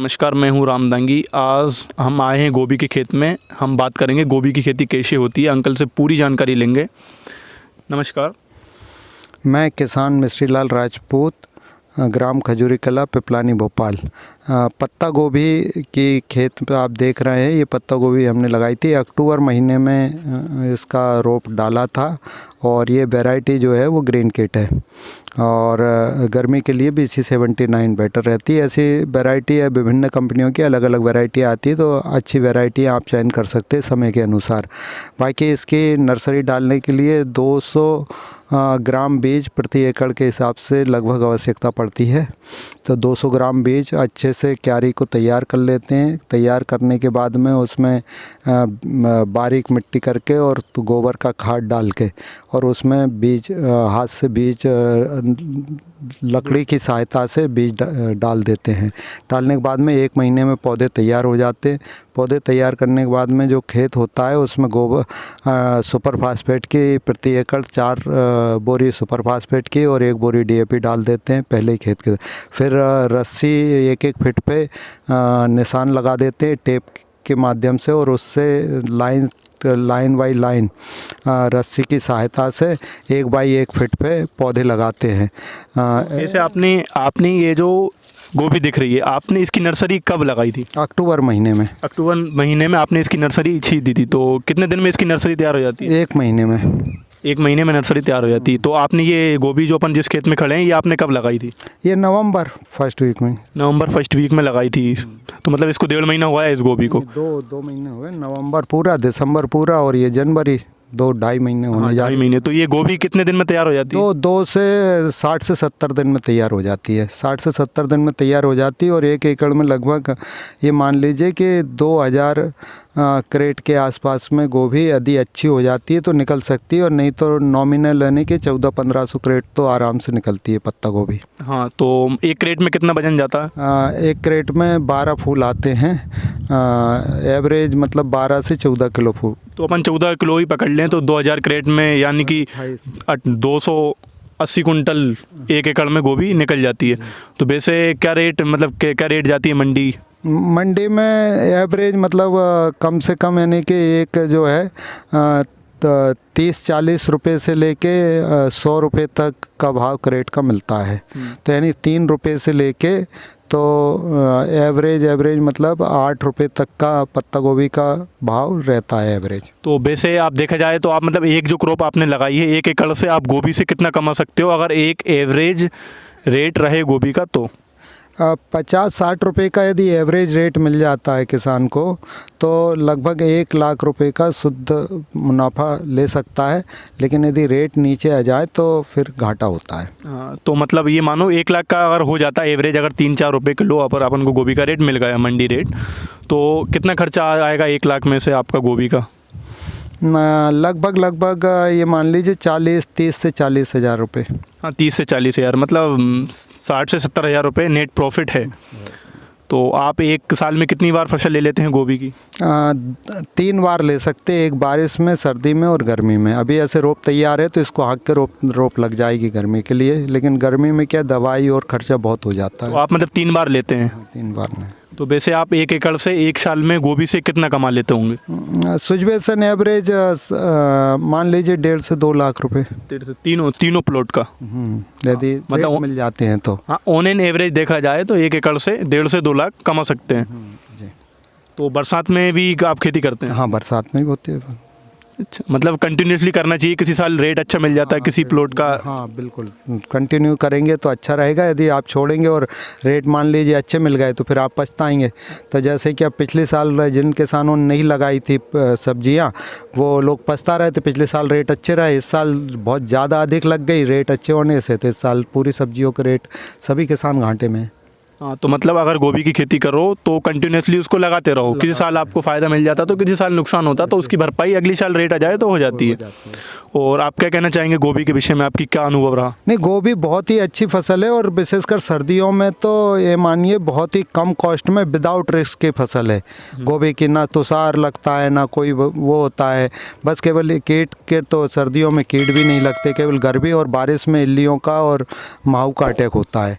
नमस्कार, मैं हूँ रामदांगी। आज हम आए हैं गोभी के खेत में। हम बात करेंगे गोभी की खेती कैसे होती है, अंकल से पूरी जानकारी लेंगे। नमस्कार। मैं किसान मिस्त्री लाल राजपूत, ग्राम खजूरी कला, पिपलानी, भोपाल। पत्ता गोभी की खेत पे आप देख रहे हैं, ये पत्ता गोभी हमने लगाई थी। अक्टूबर महीने में इसका रोप डाला था और ये वैरायटी जो है वो ग्रीन किट है और गर्मी के लिए भी इसी 79 बेटर रहती है। ऐसी वैरायटी है, विभिन्न कंपनियों की अलग अलग वैरायटी आती है, तो अच्छी वैरायटी आप चयन कर सकते हैं समय के अनुसार। बाकी इसकी नर्सरी डालने के लिए 200 ग्राम बीज प्रति एकड़ के हिसाब से लगभग आवश्यकता पड़ती है। तो 200 ग्राम बीज अच्छे से क्यारी को तैयार कर लेते हैं। तैयार करने के बाद में उसमें बारीक मिट्टी करके और गोबर का खाद डाल के और उसमें बीज हाथ से बीज लकड़ी की सहायता से बीज डाल देते हैं। डालने के बाद में 1 महीने में पौधे तैयार हो जाते हैं। पौधे तैयार करने के बाद में जो खेत होता है उसमें गोबर सुपर फास्फेट की प्रति एकड़ 4 बोरी सुपर फास्फेट की और 1 बोरी DAP डाल देते हैं पहले ही खेत के। फिर रस्सी 1-1 फीट पे निशान लगा देते हैं टेप के माध्यम से और उससे लाइन बाई लाइन रस्सी की सहायता से 1 बाई 1 फीट पे पौधे लगाते हैं। जैसे आपने ये जो गोभी दिख रही है, आपने इसकी नर्सरी कब लगाई थी? अक्टूबर महीने में। अक्टूबर महीने में आपने इसकी नर्सरी छींच दी थी, तो कितने दिन में इसकी नर्सरी तैयार हो जाती है? 1 महीने में। 1 महीने में नर्सरी तैयार हो जाती है। तो आपने ये गोभी जो अपन जिस खेत में खड़े हैं, ये आपने कब लगाई थी? ये नवंबर फर्स्ट वीक में। नवंबर फर्स्ट वीक में लगाई थी। तो मतलब इसको 1.5 महीना हुआ है इस गोभी को? 2 महीने हुए। नवंबर पूरा, दिसंबर पूरा और ये जनवरी, 2-2.5 महीने होने जा रहे हैं। 2.5 महीने। तो ये गोभी कितने दिन में तैयार हो जाती है? 2 से 60 से 70 दिन में तैयार हो जाती है। 60 से 70 दिन में तैयार हो जाती है और 1 एकड़ में लगभग ये मान लीजिए कि 2000 क्रेट के आसपास में गोभी यदि अच्छी हो जाती है तो निकल सकती है, और नहीं तो नॉमिनल यानी कि 1400-1500 क्रेट तो आराम से निकलती है पत्ता गोभी। हाँ, तो 1 क्रेट में कितना वजन जाता है? 1 क्रेट में 12 फूल आते हैं। एवरेज मतलब 12 से 14 किलो फूल। तो अपन 14 किलो ही पकड़ लें तो 2000 क्रेट में यानी कि 280 कुंटल 1 एकड़ में गोभी निकल जाती है। तो वैसे क्या रेट, मतलब क्या रेट जाती है मंडी में? एवरेज मतलब कम से कम यानी कि एक जो है 30-40 रुपये से लेके 100 रुपये तक का भाव क्रेट का मिलता है। तो यानी 3 रुपये से लेके तो एवरेज मतलब 8 रुपये तक का पत्ता गोभी का भाव रहता है एवरेज। तो वैसे आप देखा जाए तो आप मतलब एक जो क्रॉप आपने लगाई है 1 एकड़ से, आप गोभी से कितना कमा सकते हो अगर एक एवरेज रेट रहे गोभी का? तो 50-60 रुपये का यदि एवरेज रेट मिल जाता है किसान को तो लगभग 1 लाख रुपए का शुद्ध मुनाफा ले सकता है। लेकिन यदि रेट नीचे आ जाए तो फिर घाटा होता है। हाँ, तो मतलब ये मानो 1 लाख का अगर हो जाता है एवरेज, अगर 3-4 रुपये किलो पर अपन को गोभी का रेट मिल गया मंडी रेट, तो कितना खर्चा आएगा 1 लाख में से आपका गोभी का? लगभग ये मान लीजिए 30 से 40 हज़ार रुपये। हाँ, 30 से 40 हज़ार, मतलब 60 से 70 हज़ार रुपये नेट प्रॉफिट है। तो आप 1 साल में कितनी बार फसल ले लेते हैं गोभी की? 3 बार ले सकते हैं, एक बारिश में, सर्दी में और गर्मी में। अभी ऐसे रोप तैयार है तो इसको हाँक के रोप लग जाएगी गर्मी के लिए, लेकिन गर्मी में क्या दवाई और खर्चा बहुत हो जाता है। तो आप मतलब 3 बार लेते हैं? 3 बार में। तो वैसे आप 1 एकड़ से 1 साल में गोभी से कितना कमा लेते होंगे? सिचुएशन एवरेज मान लीजिए 1.5 से 2 लाख रुपए। तीनों प्लॉट का यदि मतलब मिल जाते हैं तो। हाँ, ऑन एन एवरेज देखा जाए तो 1 एकड़ से 1.5 से 2 लाख कमा सकते हैं। जी। तो बरसात में भी आप खेती करते हैं? हाँ, बरसात में भी होती है। अच्छा, मतलब कंटिन्यूसली करना चाहिए। किसी साल रेट अच्छा मिल जाता है किसी प्लॉट का? हाँ बिल्कुल, कंटिन्यू करेंगे तो अच्छा रहेगा। यदि आप छोड़ेंगे और रेट मान लीजिए अच्छे मिल गए तो फिर आप पछताएंगे। तो जैसे कि अब पिछले साल जिन किसानों ने नहीं लगाई थी सब्जियां, वो लोग पछता रहे थे। पिछले साल रेट अच्छे रहे, इस साल बहुत ज़्यादा अधिक लग गई रेट अच्छे होने से, तो इस साल पूरी सब्जियों के रेट सभी किसान घाटे में। हाँ, तो मतलब अगर गोभी की खेती करो तो कंटिन्यूसली उसको लगाते रहो। किसी साल आपको फ़ायदा मिल जाता तो किसी साल नुकसान होता, तो उसकी भरपाई अगली साल रेट आ जाए तो हो जाती है। और आप क्या कहना चाहेंगे गोभी के विषय में, आपकी क्या अनुभव रहा? नहीं, गोभी बहुत ही अच्छी फसल है और विशेषकर सर्दियों में तो ये मानिए बहुत ही कम कॉस्ट में विदाउट रिस्क की फसल है गोभी की। ना तुषार लगता है, ना कोई वो होता है, बस केवल कीट के, तो सर्दियों में कीट भी नहीं लगते, केवल गर्मी और बारिश में इल्लियों का और माहू का अटैक होता है।